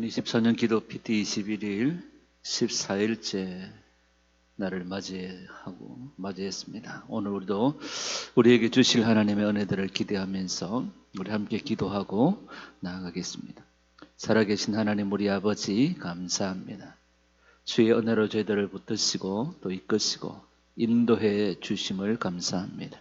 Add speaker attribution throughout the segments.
Speaker 1: 2024년 기도 PT 21일 14일째 날을 맞이했습니다. 오늘 우리도 우리에게 주실 하나님의 은혜들을 기대하면서 우리 함께 기도하고 나아가겠습니다. 살아계신 하나님 우리 아버지 감사합니다. 주의 은혜로 저희들을 붙드시고 또 이끄시고 인도해 주심을 감사합니다.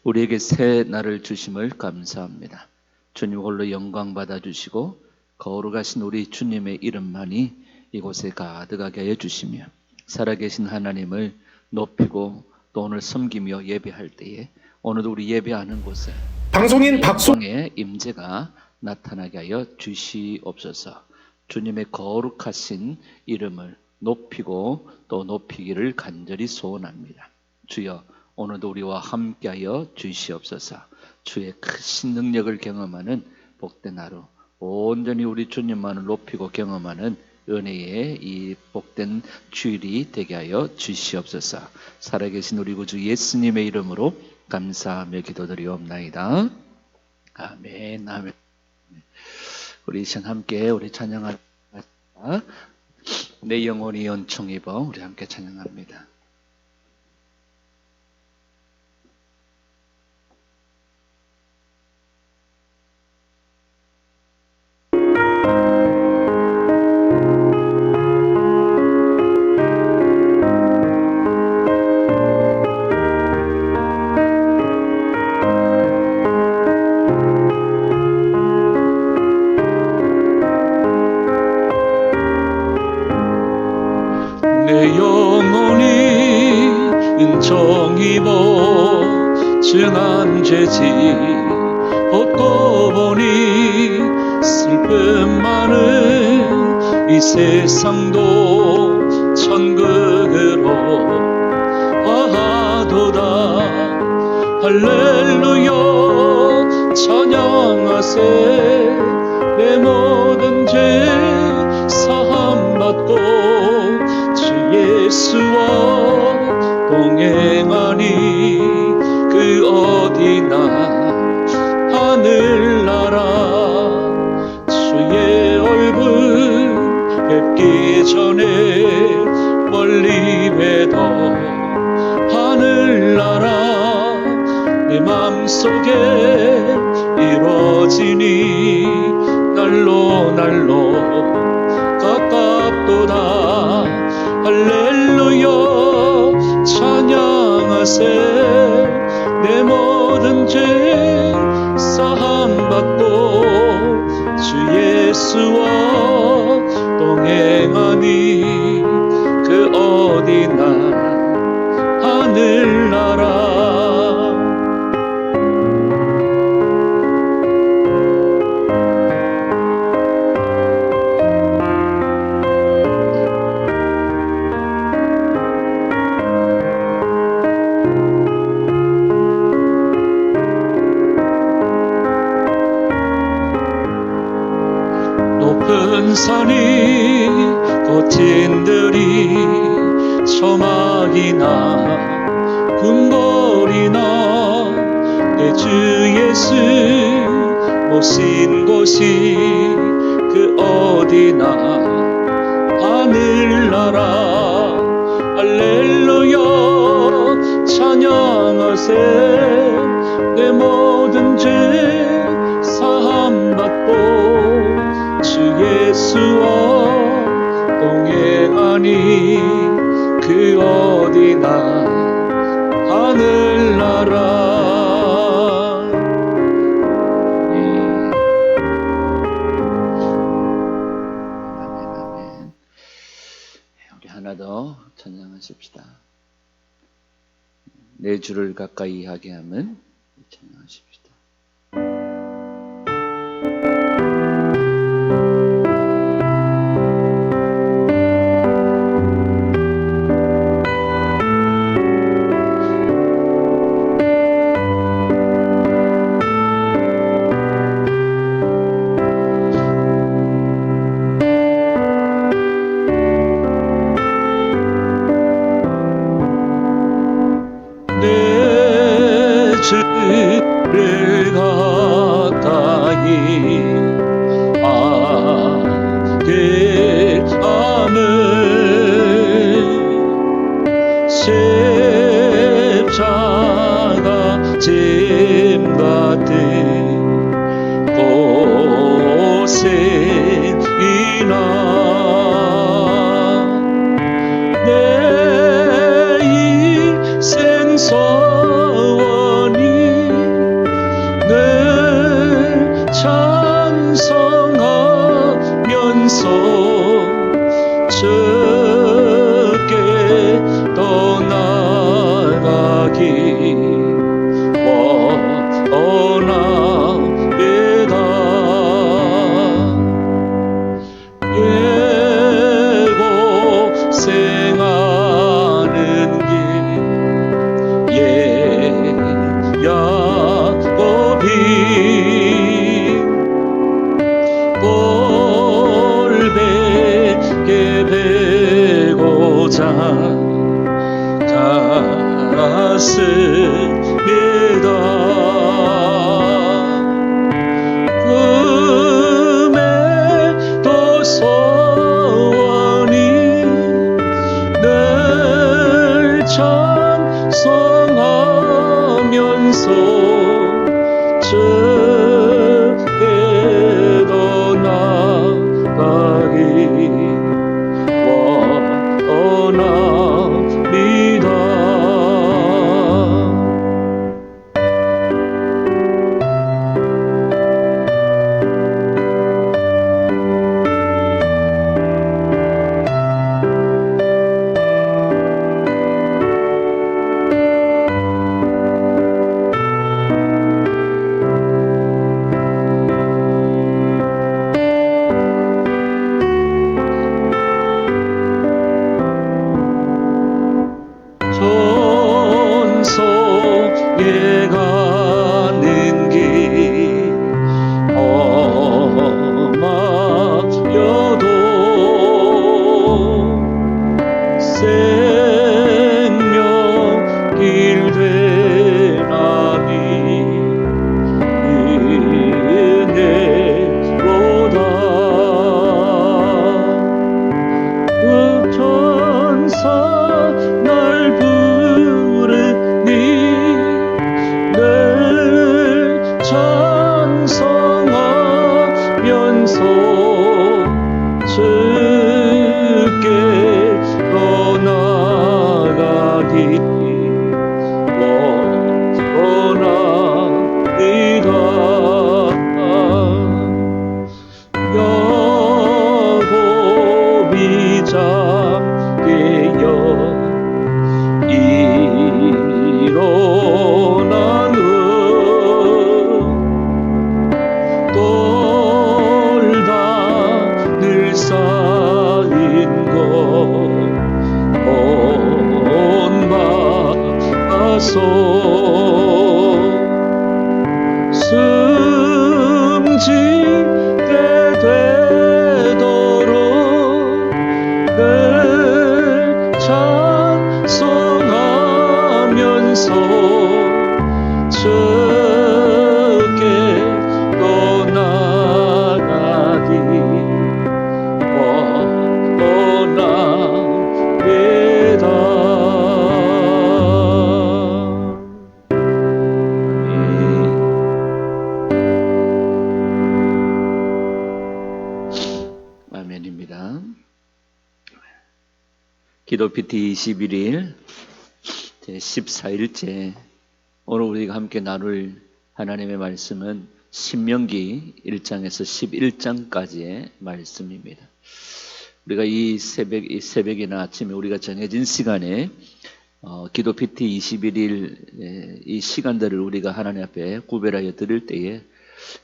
Speaker 1: 우리에게 새 날을 주심을 감사합니다. 주님 홀로 영광 받아주시고 거룩하신 우리 주님의 이름만이 이곳에 가득하게 하여 주시며 살아계신 하나님을 높이고 또 오늘 섬기며 예배할 때에 오늘도 우리 예배하는 곳에
Speaker 2: 방송인
Speaker 1: 박송의 임재가 나타나게 하여 주시옵소서. 주님의 거룩하신 이름을 높이고 또 높이기를 간절히 소원합니다. 주여 오늘도 우리와 함께하여 주시옵소서. 주의 크신 능력을 경험하는 복된 하루, 온전히 우리 주님만을 높이고 경험하는 은혜의 이 복된 주일이 되게 하여 주시옵소서. 살아계신 우리 구주 예수님의 이름으로 감사하며 기도드리옵나이다. 아멘. 아멘. 우리 이 시간 함께 우리 찬양합니다. 내 영혼이 연총 입어 우리 함께 찬양합니다.
Speaker 3: 내 영혼이 은총 입어 증한 죄지 벗고 보니 슬픔 많은 이 세상도 천국으로 화하도다. 할렐루야 찬양하세. 내 모든 죄 사함받고 예수와 동행하니 그 어디나 하늘나라. 주의 얼굴 뵙기 전에 멀리 뵈도 하늘나라 내 맘속에 이루어지니 날로 날로 가깝도다. 할렐루야 찬양하세. 내 모든 죄 사함받고 주 예수와 동행하니 그 어디나 하늘나라. 높은 산이 거친들이 처막이나 궁궐이나 내 주 예수 모신 곳이 그 어디나 하늘나라. 할렐루야 찬양하세. 내 모든 죄 사함받고 주 예수와 동행하니 그 어디나 하늘나라.
Speaker 1: 아멘. 우리 하나 더 찬양하십시다. 내 주를 가까이 하게 하면 찬양하십시다.
Speaker 3: 내 주를 가까이 대함을 십자가 짐 같은 고생이나 내 인생 소원이 늘 찬송하면서 주께 떠나가기 원합니다. 예고생하는 길 야곱이 꼴배게 베고자 갔습니다. 꿈의 도소원이 늘 찬송하면서 주께 떠나가기 원합니다. 전속에 가는 길 험하여도 생명길 되나니 은혜로다. 천사 날 부르니 늘 찬송하면서 주께 떠나가기 원합니다. 야곱이 잠되어 일어나는 돌다 늘 쌓인 것 본받아서 숨질 때 되도록 늘 찬송하면서 주께 떠나가기 원합니다.
Speaker 1: 아멘입니다. 기도 PT 21일 제14일째 오늘 우리가 함께 나눌 하나님의 말씀은 신명기 1장에서 11장까지의 말씀입니다. 우리가 이 새벽이나 아침에 우리가 정해진 시간에 기도 PT 21일 이 시간들을 우리가 하나님 앞에 구별하여 드릴 때에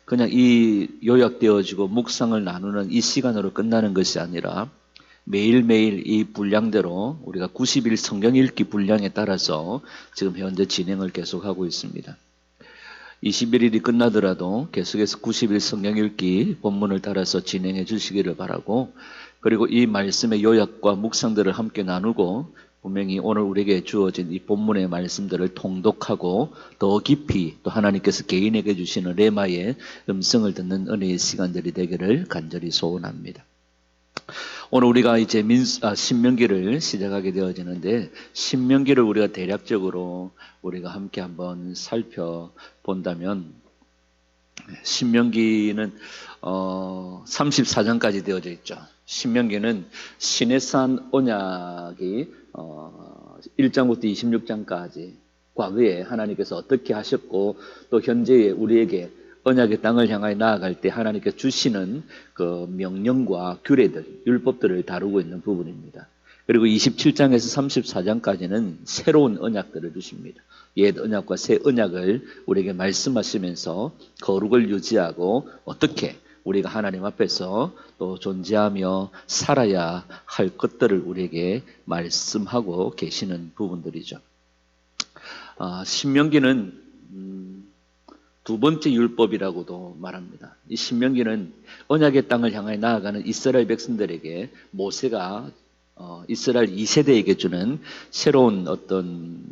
Speaker 1: 그냥 이 요약되어지고 묵상을 나누는 이 시간으로 끝나는 것이 아니라 매일매일 이 분량대로 우리가 90일 성경 읽기 분량에 따라서 지금 현재 진행을 계속하고 있습니다. 21일이 끝나더라도 계속해서 90일 성경 읽기 본문을 따라서 진행해 주시기를 바라고, 그리고 이 말씀의 요약과 묵상들을 함께 나누고 분명히 오늘 우리에게 주어진 이 본문의 말씀들을 통독하고 더 깊이 또 하나님께서 개인에게 주시는 레마의 음성을 듣는 은혜의 시간들이 되기를 간절히 소원합니다. 오늘 우리가 이제 신명기를 시작하게 되어지는데, 신명기를 우리가 대략적으로 우리가 함께 한번 살펴본다면, 신명기는 34장까지 되어져 있죠. 신명기는 시내산 언약이 1장부터 26장까지 과거에 하나님께서 어떻게 하셨고, 또 현재에 우리에게 언약의 땅을 향하여 나아갈 때 하나님께서 주시는 그 명령과 규례들, 율법들을 다루고 있는 부분입니다. 그리고 27장에서 34장까지는 새로운 언약들을 주십니다. 옛 언약과 새 언약을 우리에게 말씀하시면서 거룩을 유지하고 어떻게 우리가 하나님 앞에서 또 존재하며 살아야 할 것들을 우리에게 말씀하고 계시는 부분들이죠. 신명기는 두 번째 율법이라고도 말합니다. 이 신명기는 언약의 땅을 향해 나아가는 이스라엘 백성들에게 모세가 이스라엘 2세대에게 주는 새로운 어떤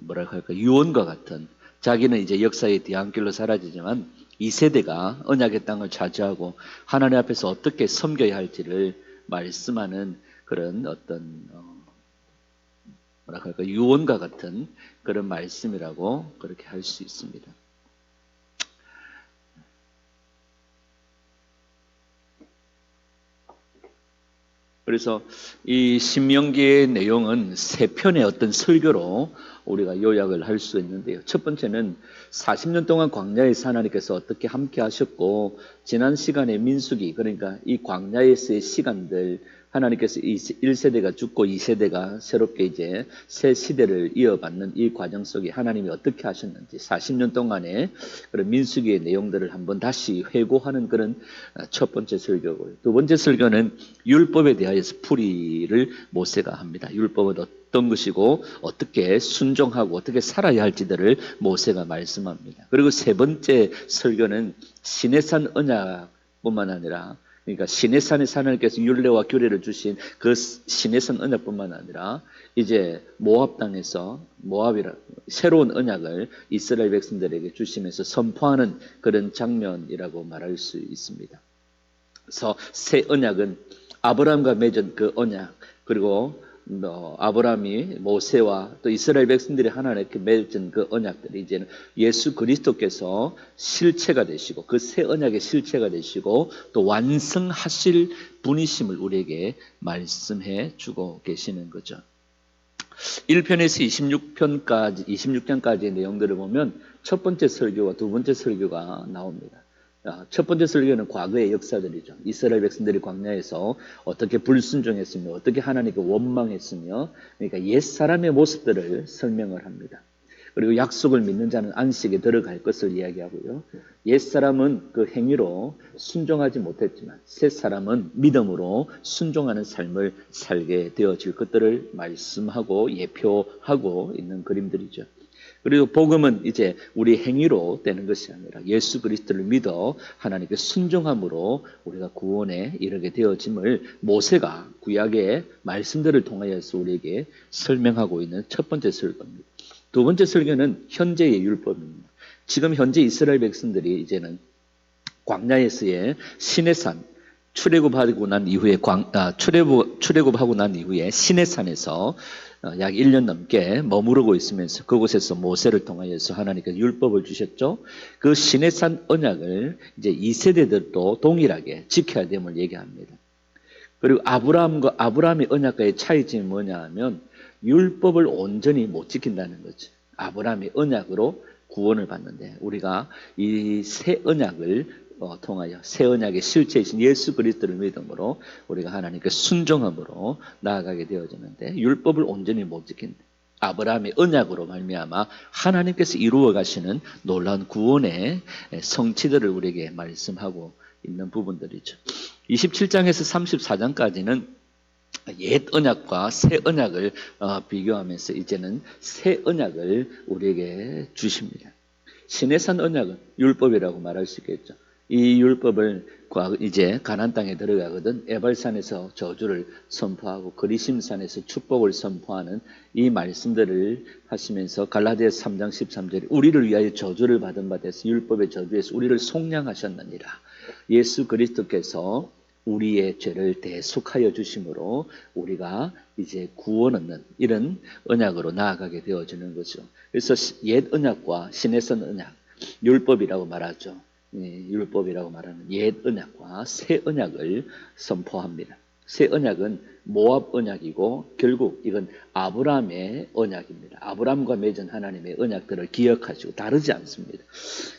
Speaker 1: 유언과 같은, 자기는 이제 역사의 뒤안길로 사라지지만 2세대가 언약의 땅을 차지하고 하나님 앞에서 어떻게 섬겨야 할지를 말씀하는 그런 어떤 유언과 같은 그런 말씀이라고 그렇게 할 수 있습니다. 그래서 이 신명기의 내용은 세 편의 어떤 설교로 우리가 요약을 할 수 있는데요. 첫 번째는 40년 동안 광야에서 하나님께서 어떻게 함께 하셨고, 지난 시간에 민수기, 그러니까 이 광야에서의 시간들, 하나님께서 1세대가 죽고 2세대가 새롭게 이제 새 시대를 이어받는 이 과정 속에 하나님이 어떻게 하셨는지 40년 동안의 그런 민수기의 내용들을 한번 다시 회고하는 그런 첫 번째 설교고요. 두 번째 설교는 율법에 대하여서 풀이를 모세가 합니다. 율법은 어떤 것이고 어떻게 순종하고 어떻게 살아야 할지들을 모세가 말씀합니다. 그리고 세 번째 설교는 시내산 언약뿐만 아니라, 그러니까 시내산에서 하나님께서 율례와 규례를 주신 그 시내산 언약뿐만 아니라 이제 모압 땅에서 새로운 언약을 이스라엘 백성들에게 주시면서 선포하는 그런 장면이라고 말할 수 있습니다. 그래서 새 언약은 아브라함과 맺은 그 언약, 그리고 아브라함이 모세와 또 이스라엘 백성들이 하나님께 맺은 그 언약들이 이제는 예수 그리스도께서 실체가 되시고 그 새 언약의 실체가 되시고 또 완성하실 분이심을 우리에게 말씀해 주고 계시는 거죠. 1편에서 26장까지의 내용들을 보면 첫 번째 설교와 두 번째 설교가 나옵니다. 첫 번째 설교는 과거의 역사들이죠. 이스라엘 백성들이 광야에서 어떻게 불순종했으며 어떻게 하나님께 원망했으며, 그러니까 옛사람의 모습들을 설명을 합니다. 그리고 약속을 믿는 자는 안식에 들어갈 것을 이야기하고요. 옛사람은 그 행위로 순종하지 못했지만 새사람은 믿음으로 순종하는 삶을 살게 되어질 것들을 말씀하고 예표하고 있는 그림들이죠. 그리고 복음은 이제 우리 행위로 되는 것이 아니라 예수 그리스도를 믿어 하나님께 순종함으로 우리가 구원에 이르게 되어짐을 모세가 구약의 말씀들을 통하여서 우리에게 설명하고 있는 첫 번째 설교입니다. 두 번째 설교는 현재의 율법입니다. 지금 현재 이스라엘 백성들이 이제는 광야에서의 시내산, 출애굽하고 난 이후에 출애굽하고 난 이후에 시내산에서 약 1년 넘게 머무르고 있으면서 그곳에서 모세를 통하여서 하나님께서 율법을 주셨죠. 그 시내산 언약을 이제 2세대들도 동일하게 지켜야 됨을 얘기합니다. 그리고 아브라함의 언약과의 차이점이 뭐냐 하면 율법을 온전히 못 지킨다는 거죠. 아브라함의 언약으로 구원을 받는데 우리가 이 새 언약을 통하여 새 언약의 실체이신 예수 그리스도를 믿음으로 우리가 하나님께 순종함으로 나아가게 되어지는데, 율법을 온전히 못 지킨다. 아브라함의 언약으로 말미암아 하나님께서 이루어 가시는 놀라운 구원의 성취들을 우리에게 말씀하고 있는 부분들이죠. 27장에서 34장까지는 옛 언약과 새 언약을 비교하면서 이제는 새 언약을 우리에게 주십니다. 시내산 언약은 율법이라고 말할 수 있겠죠. 이 율법을 이제 가나안 땅에 들어가거든 에발산에서 저주를 선포하고 그리심산에서 축복을 선포하는 이 말씀들을 하시면서 갈라디아서 3장 13절에 우리를 위하여 저주를 받은 바 되서 율법의 저주에서 우리를 속량하셨느니라. 예수 그리스도께서 우리의 죄를 대속하여 주심으로 우리가 이제 구원 얻는 이런 언약으로 나아가게 되어지는 거죠. 그래서 옛 언약과 신에선 언약, 율법이라고 말하죠. 율법이라고 말하는 옛 언약과 새 언약을 선포합니다. 새 언약은 모압 언약이고 결국 이건 아브라함의 언약입니다. 아브라함과 맺은 하나님의 언약들을 기억하시고 다르지 않습니다.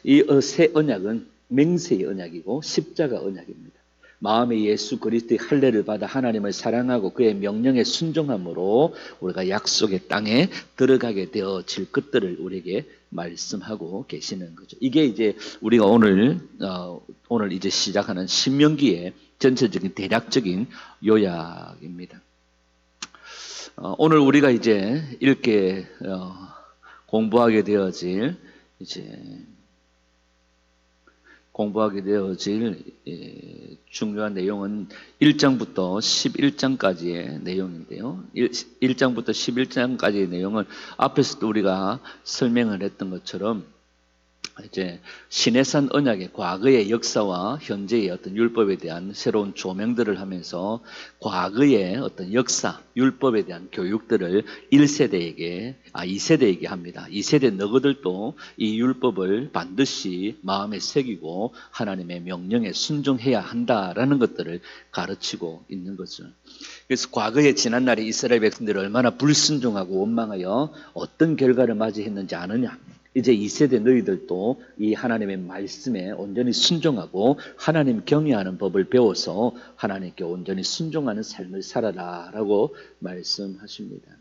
Speaker 1: 이 새 언약은 맹세의 언약이고 십자가 언약입니다. 마음에 예수 그리스도의 할례를 받아 하나님을 사랑하고 그의 명령에 순종함으로 우리가 약속의 땅에 들어가게 되어질 것들을 우리에게 말씀하고 계시는 거죠. 이게 이제 우리가 오늘 이제 시작하는 신명기의 전체적인 대략적인 요약입니다. 오늘 우리가 이제 읽게 공부하게 되어질 중요한 내용은 1장부터 11장까지의 내용인데요. 1장부터 11장까지의 내용은 앞에서도 우리가 설명을 했던 것처럼 이제 시내산 언약의 과거의 역사와 현재의 어떤 율법에 대한 새로운 조명들을 하면서 과거의 어떤 역사, 율법에 대한 교육들을 2세대에게 합니다. 2세대 너희들도 이 율법을 반드시 마음에 새기고 하나님의 명령에 순종해야 한다라는 것들을 가르치고 있는 거죠. 그래서 과거의 지난날에 이스라엘 백성들이 얼마나 불순종하고 원망하여 어떤 결과를 맞이했는지 아느냐? 이제 2세대 너희들도 이 하나님의 말씀에 온전히 순종하고 하나님 경외하는 법을 배워서 하나님께 온전히 순종하는 삶을 살아라 라고 말씀하십니다.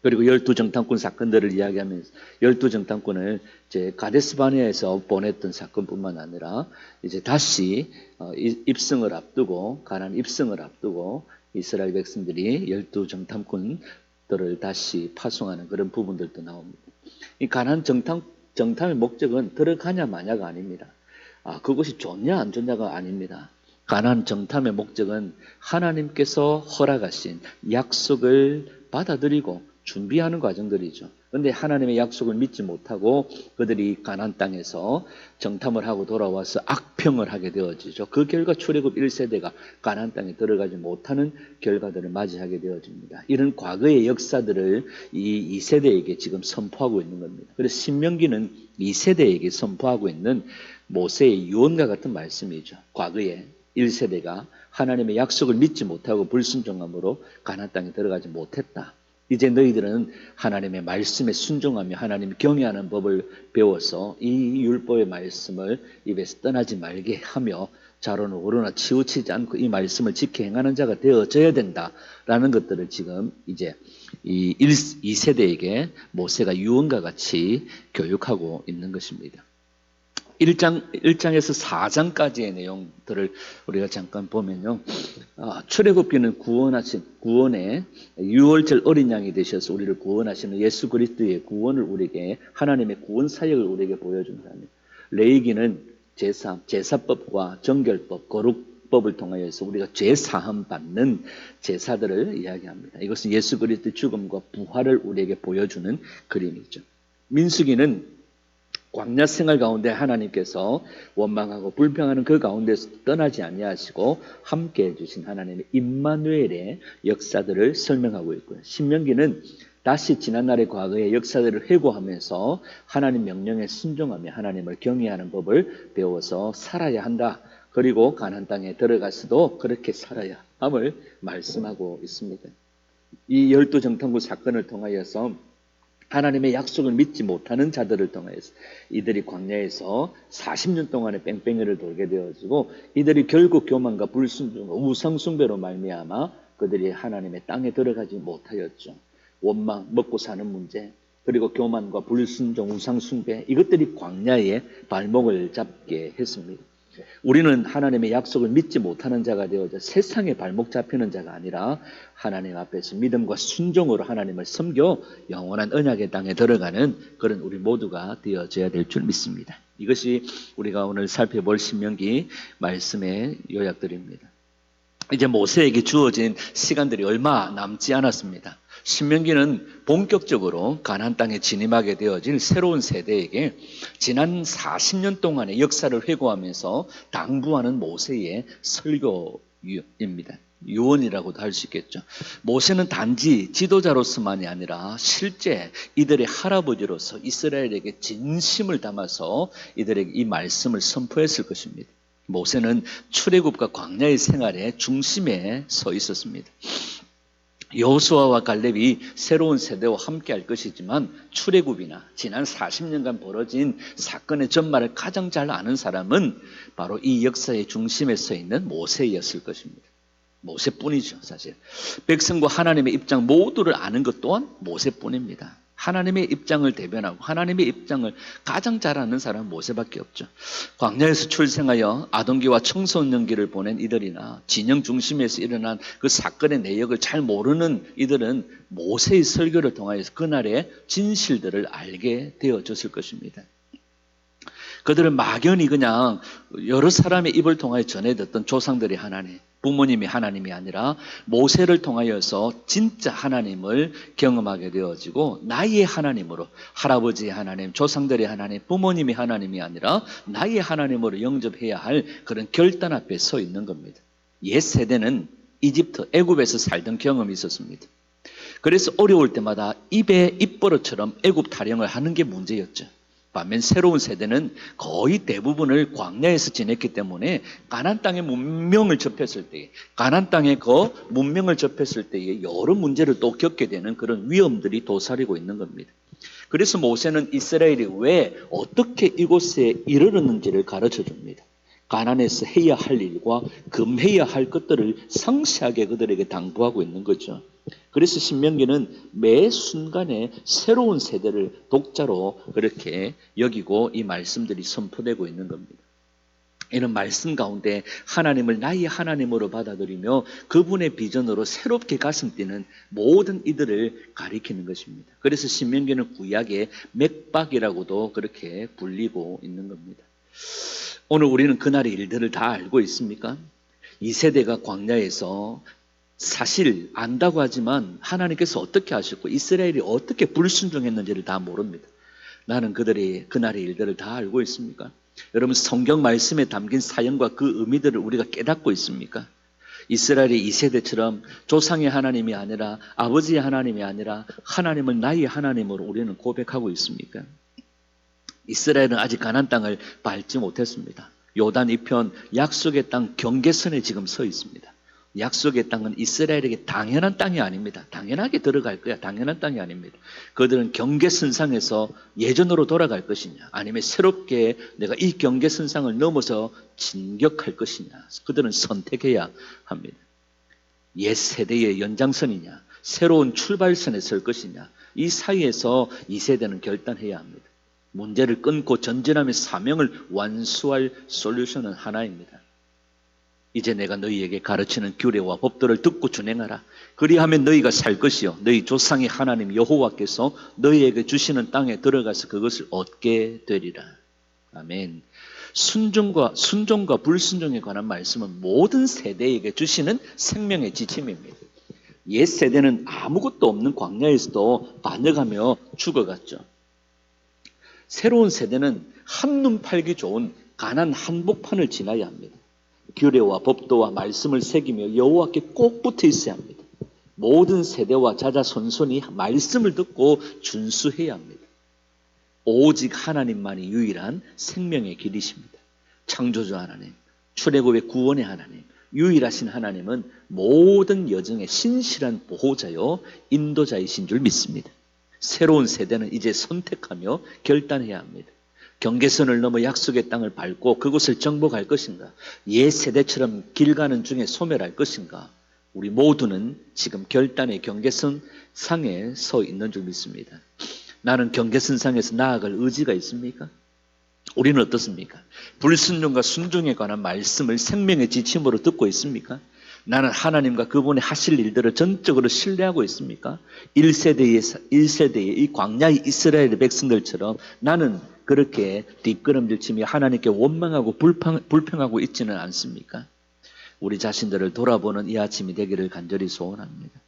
Speaker 1: 그리고 12정탐꾼 사건들을 이야기하면서 12정탐꾼을 이제 가데스 바네아에서 보냈던 사건뿐만 아니라 이제 다시 입성을 앞두고 가나안 입성을 앞두고 이스라엘 백성들이 12정탐꾼들을 다시 파송하는 그런 부분들도 나옵니다. 이 가나안 정탐의 목적은 들어가냐 마냐가 아닙니다. 그것이 좋냐 안 좋냐가 아닙니다. 가나안 정탐의 목적은 하나님께서 허락하신 약속을 받아들이고 준비하는 과정들이죠. 그런데 하나님의 약속을 믿지 못하고 그들이 가나안 땅에서 정탐을 하고 돌아와서 악평을 하게 되어지죠. 그 결과 출애굽 1세대가 가나안 땅에 들어가지 못하는 결과들을 맞이하게 되어집니다. 이런 과거의 역사들을 이 2세대에게 지금 선포하고 있는 겁니다. 그래서 신명기는 2세대에게 선포하고 있는 모세의 유언과 같은 말씀이죠. 과거에 1세대가 하나님의 약속을 믿지 못하고 불순종함으로 가나안 땅에 들어가지 못했다. 이제 너희들은 하나님의 말씀에 순종하며 하나님 경외하는 법을 배워서 이 율법의 말씀을 입에서 떠나지 말게 하며 자로나 오로나 치우치지 않고 이 말씀을 지켜 행하는 자가 되어져야 된다라는 것들을 지금 이제 이 2세대에게 모세가 유언과 같이 교육하고 있는 것입니다. 1장에서 4장까지의 내용들을 우리가 잠깐 보면요. 출애굽기는 구원의 유월절 어린 양이 되셔서 우리를 구원하시는 예수 그리스도의 구원을 우리에게 하나님의 구원 사역을 우리에게 보여준다면, 레위기는 제사법과 정결법, 거룩법을 통하여서 우리가 죄 사함 받는 제사들을 이야기합니다. 이것은 예수 그리스도의 죽음과 부활을 우리에게 보여주는 그림이죠. 민수기는 광야 생활 가운데 하나님께서 원망하고 불평하는 그 가운데서 떠나지 아니하시고 함께 해주신 하나님의 임마누엘의 역사들을 설명하고 있고요. 신명기는 다시 지난날의 과거의 역사들을 회고하면서 하나님 명령에 순종하며 하나님을 경외하는 법을 배워서 살아야 한다. 그리고 가나안 땅에 들어가서도 그렇게 살아야 함을 말씀하고 있습니다. 이 12정탐꾼 사건을 통하여서 하나님의 약속을 믿지 못하는 자들을 통해서 이들이 광야에서 40년 동안의 뺑뺑이를 돌게 되어지고 이들이 결국 교만과 불순종, 우상숭배로 말미암아 그들이 하나님의 땅에 들어가지 못하였죠. 원망, 먹고 사는 문제, 그리고 교만과 불순종, 우상숭배, 이것들이 광야에 발목을 잡게 했습니다. 우리는 하나님의 약속을 믿지 못하는 자가 되어져 세상에 발목 잡히는 자가 아니라 하나님 앞에서 믿음과 순종으로 하나님을 섬겨 영원한 언약의 땅에 들어가는 그런 우리 모두가 되어져야 될 줄 믿습니다. 이것이 우리가 오늘 살펴볼 신명기 말씀의 요약들입니다. 이제 모세에게 주어진 시간들이 얼마 남지 않았습니다. 신명기는 본격적으로 가나안 땅에 진입하게 되어질 새로운 세대에게 지난 40년 동안의 역사를 회고하면서 당부하는 모세의 설교입니다. 유언이라고도 할 수 있겠죠. 모세는 단지 지도자로서만이 아니라 실제 이들의 할아버지로서 이스라엘에게 진심을 담아서 이들에게 이 말씀을 선포했을 것입니다. 모세는 출애굽과 광야의 생활의 중심에 서 있었습니다. 여호수아와 갈렙이 새로운 세대와 함께 할 것이지만 출애굽이나 지난 40년간 벌어진 사건의 전말을 가장 잘 아는 사람은 바로 이 역사의 중심에 서 있는 모세였을 것입니다. 모세뿐이죠, 사실. 백성과 하나님의 입장 모두를 아는 것 또한 모세뿐입니다. 하나님의 입장을 대변하고 하나님의 입장을 가장 잘 아는 사람은 모세밖에 없죠. 광야에서 출생하여 아동기와 청소년기를 보낸 이들이나 진영 중심에서 일어난 그 사건의 내역을 잘 모르는 이들은 모세의 설교를 통하여서 그날의 진실들을 알게 되어졌을 것입니다. 그들은 막연히 그냥 여러 사람의 입을 통하여 전해 듣던 조상들의 하나님, 부모님이 하나님이 아니라 모세를 통하여서 진짜 하나님을 경험하게 되어지고 나의 하나님으로, 할아버지의 하나님, 조상들의 하나님, 부모님이 하나님이 아니라 나의 하나님으로 영접해야 할 그런 결단 앞에 서 있는 겁니다. 옛 세대는 이집트, 애굽에서 살던 경험이 있었습니다. 그래서 어려울 때마다 입에 입버릇처럼 애굽 타령을 하는 게 문제였죠. 반면 새로운 세대는 거의 대부분을 광야에서 지냈기 때문에 가나안 땅의 문명을 접했을 때에, 가나안 땅의 그 문명을 접했을 때에 여러 문제를 또 겪게 되는 그런 위험들이 도사리고 있는 겁니다. 그래서 모세는 이스라엘이 왜 어떻게 이곳에 이르렀는지를 가르쳐 줍니다. 가나안에서 해야 할 일과 금해야 할 것들을 상세하게 그들에게 당부하고 있는 거죠. 그래서 신명기는 매 순간에 새로운 세대를 독자로 그렇게 여기고 이 말씀들이 선포되고 있는 겁니다. 이런 말씀 가운데 하나님을 나의 하나님으로 받아들이며 그분의 비전으로 새롭게 가슴 뛰는 모든 이들을 가리키는 것입니다. 그래서 신명기는 구약의 맥박이라고도 그렇게 불리고 있는 겁니다. 오늘 우리는 그날의 일들을 다 알고 있습니까? 이 세대가 광야에서 사실 안다고 하지만 하나님께서 어떻게 하셨고 이스라엘이 어떻게 불순종했는지를 다 모릅니다. 나는 그들의 그날의 일들을 다 알고 있습니까? 여러분, 성경 말씀에 담긴 사연과 그 의미들을 우리가 깨닫고 있습니까? 이스라엘의 이 세대처럼 조상의 하나님이 아니라 아버지의 하나님이 아니라 하나님을 나의 하나님으로 우리는 고백하고 있습니까? 이스라엘은 아직 가나안 땅을 밟지 못했습니다. 요단 이편 약속의 땅 경계선에 지금 서 있습니다. 약속의 땅은 이스라엘에게 당연한 땅이 아닙니다. 당연하게 들어갈 거야. 당연한 땅이 아닙니다. 그들은 경계선상에서 예전으로 돌아갈 것이냐, 아니면 새롭게 내가 이 경계선상을 넘어서 진격할 것이냐, 그들은 선택해야 합니다. 옛 세대의 연장선이냐, 새로운 출발선에 설 것이냐, 이 사이에서 이 세대는 결단해야 합니다. 문제를 끊고 전진하며 사명을 완수할 솔루션은 하나입니다. 이제 내가 너희에게 가르치는 규례와 법도를 듣고 준행하라. 그리하면 너희가 살 것이요 너희 조상의 하나님 여호와께서 너희에게 주시는 땅에 들어가서 그것을 얻게 되리라. 아멘. 순종과 불순종에 관한 말씀은 모든 세대에게 주시는 생명의 지침입니다. 옛 세대는 아무것도 없는 광야에서도 반역하며 죽어갔죠. 새로운 세대는 한눈 팔기 좋은 가나안 한복판을 지나야 합니다. 규례와 법도와 말씀을 새기며 여호와께 꼭 붙어 있어야 합니다. 모든 세대와 자자손손이 말씀을 듣고 준수해야 합니다. 오직 하나님만이 유일한 생명의 길이십니다. 창조주 하나님, 출애굽의 구원의 하나님, 유일하신 하나님은 모든 여정의 신실한 보호자요 인도자이신 줄 믿습니다. 새로운 세대는 이제 선택하며 결단해야 합니다. 경계선을 넘어 약속의 땅을 밟고 그곳을 정복할 것인가, 옛 세대처럼 길 가는 중에 소멸할 것인가, 우리 모두는 지금 결단의 경계선 상에 서 있는 줄 믿습니다. 나는 경계선 상에서 나아갈 의지가 있습니까? 우리는 어떻습니까? 불순종과 순종에 관한 말씀을 생명의 지침으로 듣고 있습니까? 나는 하나님과 그분의 하실 일들을 전적으로 신뢰하고 있습니까? 1세대의 이 광야의 이스라엘의 백성들처럼 나는 그렇게 뒷걸음질 치며 하나님께 원망하고 불평하고 있지는 않습니까? 우리 자신들을 돌아보는 이 아침이 되기를 간절히 소원합니다.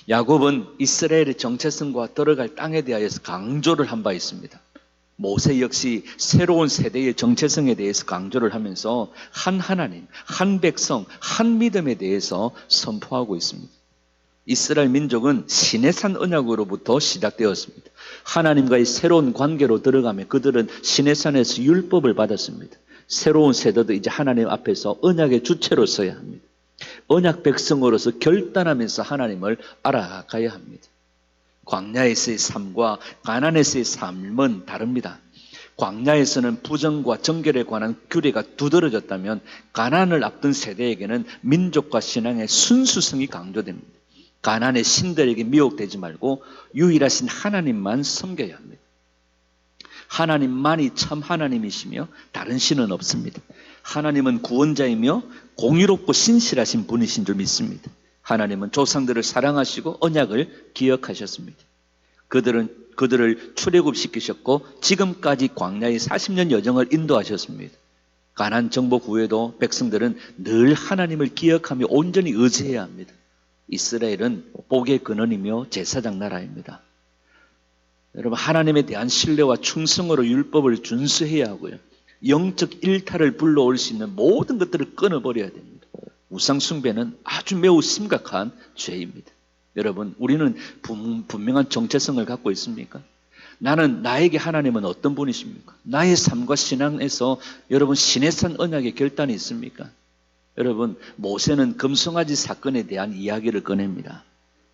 Speaker 1: 야곱은 이스라엘의 정체성과 들어갈 땅에 대하여서 강조를 한 바 있습니다. 모세 역시 새로운 세대의 정체성에 대해서 강조를 하면서 한 하나님, 한 백성, 한 믿음에 대해서 선포하고 있습니다. 이스라엘 민족은 시내산 언약으로부터 시작되었습니다. 하나님과의 새로운 관계로 들어가며 그들은 시내산에서 율법을 받았습니다. 새로운 세대도 이제 하나님 앞에서 언약의 주체로 서야 합니다. 언약 백성으로서 결단하면서 하나님을 알아가야 합니다. 광야에서의 삶과 가나안에서의 삶은 다릅니다. 광야에서는 부정과 정결에 관한 규례가 두드러졌다면 가나안을 앞둔 세대에게는 민족과 신앙의 순수성이 강조됩니다. 가나안의 신들에게 미혹되지 말고 유일하신 하나님만 섬겨야 합니다. 하나님만이 참 하나님이시며 다른 신은 없습니다. 하나님은 구원자이며 공의롭고 신실하신 분이신 줄 믿습니다. 하나님은 조상들을 사랑하시고 언약을 기억하셨습니다. 그들을 출애굽시키셨고 지금까지 광야의 40년 여정을 인도하셨습니다. 가나안 정복 후에도 백성들은 늘 하나님을 기억하며 온전히 의지해야 합니다. 이스라엘은 복의 근원이며 제사장 나라입니다. 여러분, 하나님에 대한 신뢰와 충성으로 율법을 준수해야 하고요. 영적 일탈을 불러올 수 있는 모든 것들을 끊어버려야 됩니다. 우상 숭배는 아주 매우 심각한 죄입니다. 여러분, 우리는 분명한 정체성을 갖고 있습니까? 나에게 하나님은 어떤 분이십니까? 나의 삶과 신앙에서 여러분 시내산 언약의 결단이 있습니까? 여러분, 모세는 금송아지 사건에 대한 이야기를 꺼냅니다.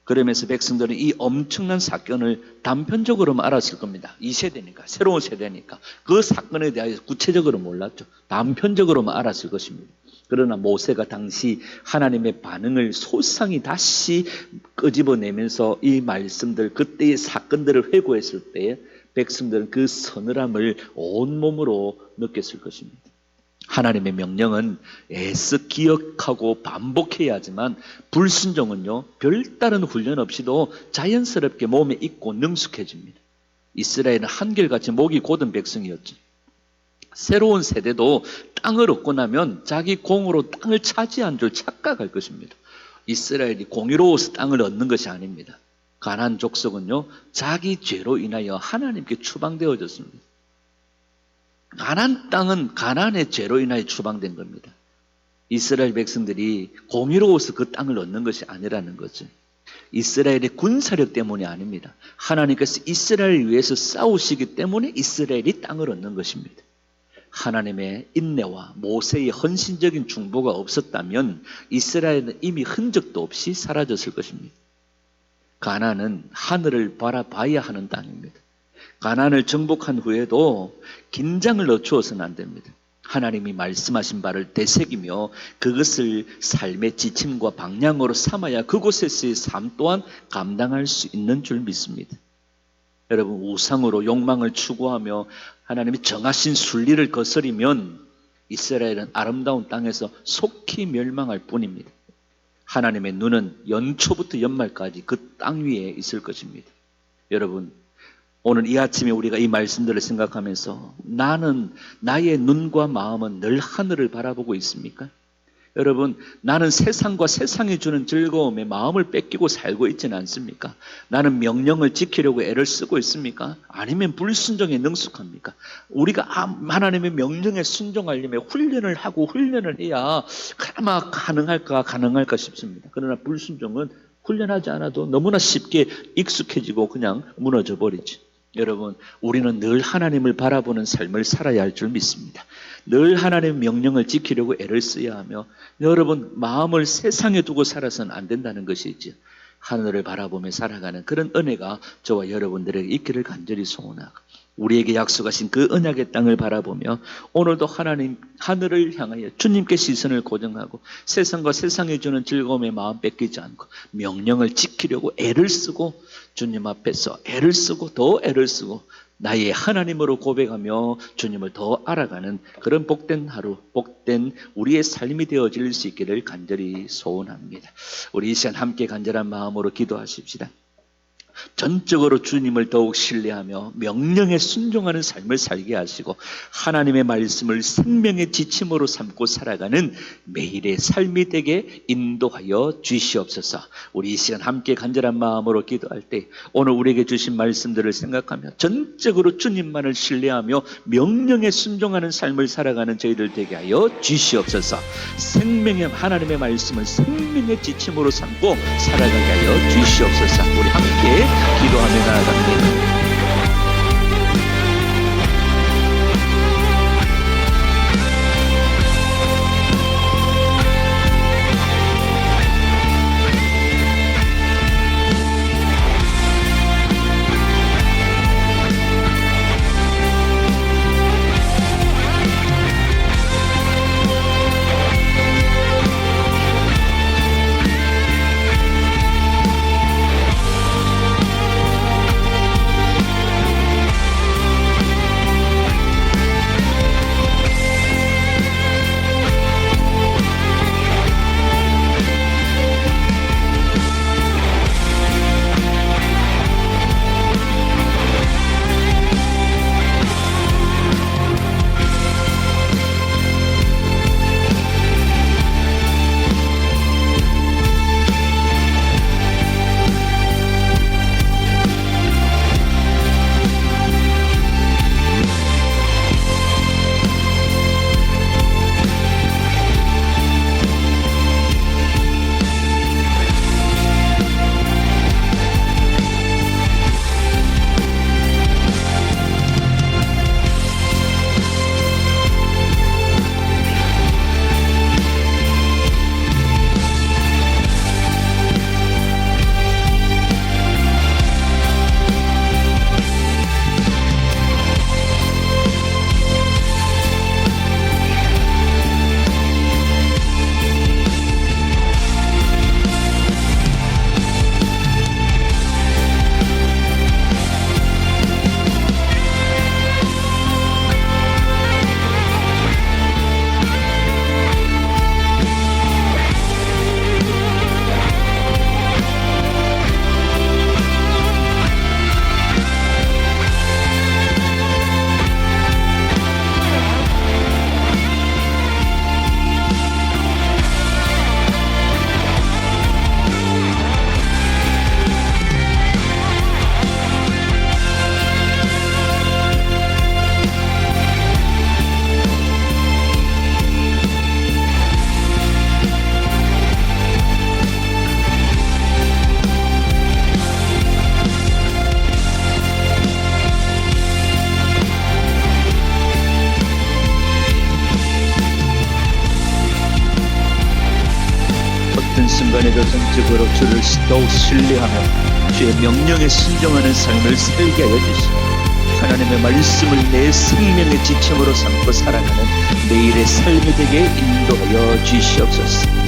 Speaker 1: 그러면서 백성들은 이 엄청난 사건을 단편적으로만 알았을 겁니다. 이 세대니까, 새로운 세대니까. 그 사건에 대해서 구체적으로 몰랐죠. 단편적으로만 알았을 것입니다. 그러나 모세가 당시 하나님의 반응을 소상히 다시 끄집어내면서 이 말씀들, 그때의 사건들을 회고했을 때에 백성들은 그 서늘함을 온몸으로 느꼈을 것입니다. 하나님의 명령은 애써 기억하고 반복해야 하지만 불순종은요, 별다른 훈련 없이도 자연스럽게 몸에 익고 능숙해집니다. 이스라엘은 한결같이 목이 곧은 백성이었죠. 새로운 세대도 땅을 얻고 나면 자기 공으로 땅을 차지한 줄 착각할 것입니다. 이스라엘이 공의로워서 땅을 얻는 것이 아닙니다. 가나안 족속은요, 자기 죄로 인하여 하나님께 추방되어졌습니다. 가나안 땅은 가나안의 죄로 인하여 추방된 겁니다. 이스라엘 백성들이 공의로워서 그 땅을 얻는 것이 아니라는 거죠. 이스라엘의 군사력 때문이 아닙니다. 하나님께서 이스라엘을 위해서 싸우시기 때문에 이스라엘이 땅을 얻는 것입니다. 하나님의 인내와 모세의 헌신적인 중보가 없었다면 이스라엘은 이미 흔적도 없이 사라졌을 것입니다. 가나안은 하늘을 바라봐야 하는 땅입니다. 가나안을 정복한 후에도 긴장을 늦추어서는 안 됩니다. 하나님이 말씀하신 바를 되새기며 그것을 삶의 지침과 방향으로 삼아야 그곳에서의 삶 또한 감당할 수 있는 줄 믿습니다. 여러분, 우상으로 욕망을 추구하며 하나님이 정하신 순리를 거스리면 이스라엘은 아름다운 땅에서 속히 멸망할 뿐입니다. 하나님의 눈은 연초부터 연말까지 그 땅 위에 있을 것입니다. 여러분, 오늘 이 아침에 우리가 이 말씀들을 생각하면서 나의 눈과 마음은 늘 하늘을 바라보고 있습니까? 여러분, 나는 세상과 세상이 주는 즐거움에 마음을 뺏기고 살고 있지는 않습니까? 나는 명령을 지키려고 애를 쓰고 있습니까? 아니면 불순종에 능숙합니까? 우리가 하나님의 명령에 순종하려면 훈련을 하고 훈련을 해야 아마 가능할까 싶습니다. 그러나 불순종은 훈련하지 않아도 너무나 쉽게 익숙해지고 그냥 무너져 버리죠. 여러분, 우리는 늘 하나님을 바라보는 삶을 살아야 할 줄 믿습니다. 늘 하나님의 명령을 지키려고 애를 써야 하며, 여러분, 마음을 세상에 두고 살아서는 안 된다는 것이죠. 하늘을 바라보며 살아가는 그런 은혜가 저와 여러분들에게 있기를 간절히 소원하고, 우리에게 약속하신 그 언약의 땅을 바라보며 오늘도 하나님 하늘을 향하여 주님께 시선을 고정하고 세상과 세상이 주는 즐거움에 마음 뺏기지 않고 명령을 지키려고 애를 쓰고 주님 앞에서 애를 쓰고 더 애를 쓰고 나의 하나님으로 고백하며 주님을 더 알아가는 그런 복된 하루, 복된 우리의 삶이 되어질 수 있기를 간절히 소원합니다. 우리 이 시간 함께 간절한 마음으로 기도하십시다. 전적으로 주님을 더욱 신뢰하며 명령에 순종하는 삶을 살게 하시고 하나님의 말씀을 생명의 지침으로 삼고 살아가는 매일의 삶이 되게 인도하여 주시옵소서. 우리 이 시간 함께 간절한 마음으로 기도할 때 오늘 우리에게 주신 말씀들을 생각하며 전적으로 주님만을 신뢰하며 명령에 순종하는 삶을 살아가는 저희들 되게 하여 주시옵소서. 생명의 하나님의 말씀을 생명의 지침으로 삼고 살아가게 하여 주시옵소서. 우리 함께 기도하며 나아갑니다. 순간에도 전적으로 주를 더욱 신뢰하며 주의 명령에 순종하는 삶을 살게 하여 주시고 하나님의 말씀을 내 생명의 지침으로 삼고 살아가는 매일의 삶이 되게 인도하여 주시옵소서.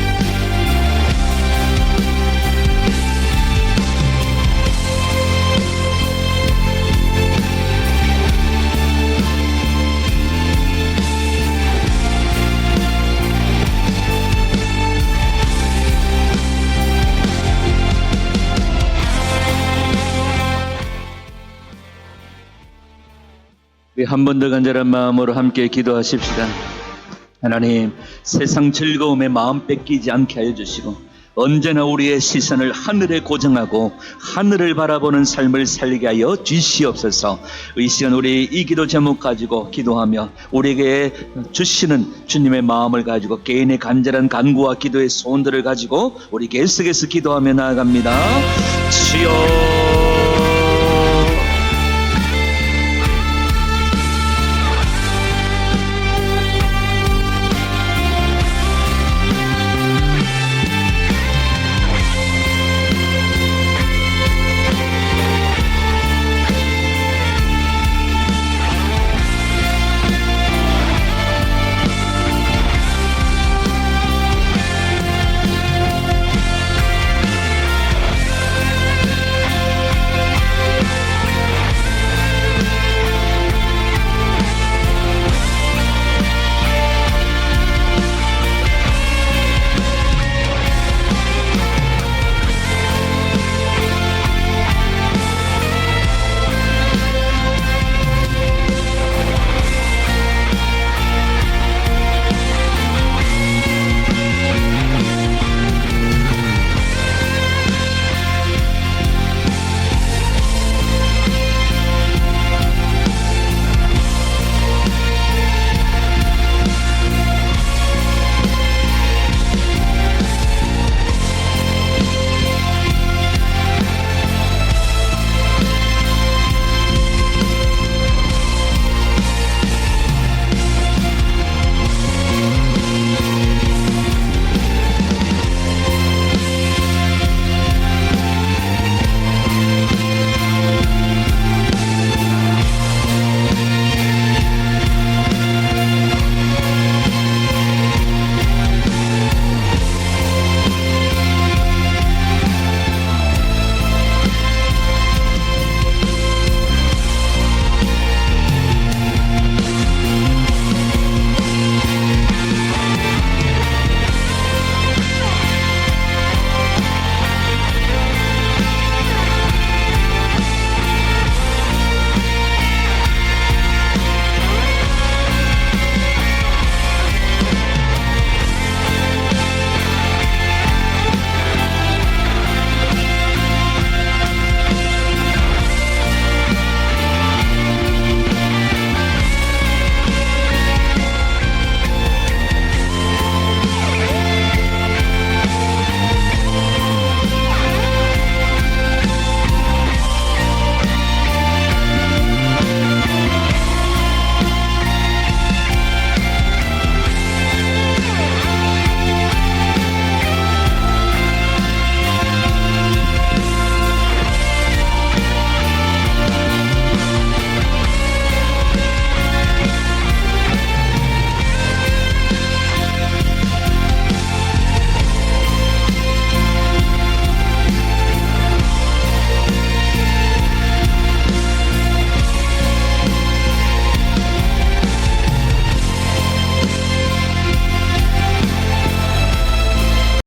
Speaker 1: 한 번 더 간절한 마음으로 함께 기도하십시다. 하나님, 세상 즐거움에 마음 뺏기지 않게 하여 주시고 언제나 우리의 시선을 하늘에 고정하고 하늘을 바라보는 삶을 살게 하여 주시옵소서. 이 시간 우리 이 기도 제목 가지고 기도하며 우리에게 주시는 주님의 마음을 가지고 개인의 간절한 간구와 기도의 소원들을 가지고 우리 계속해서 기도하며 나아갑니다. 주여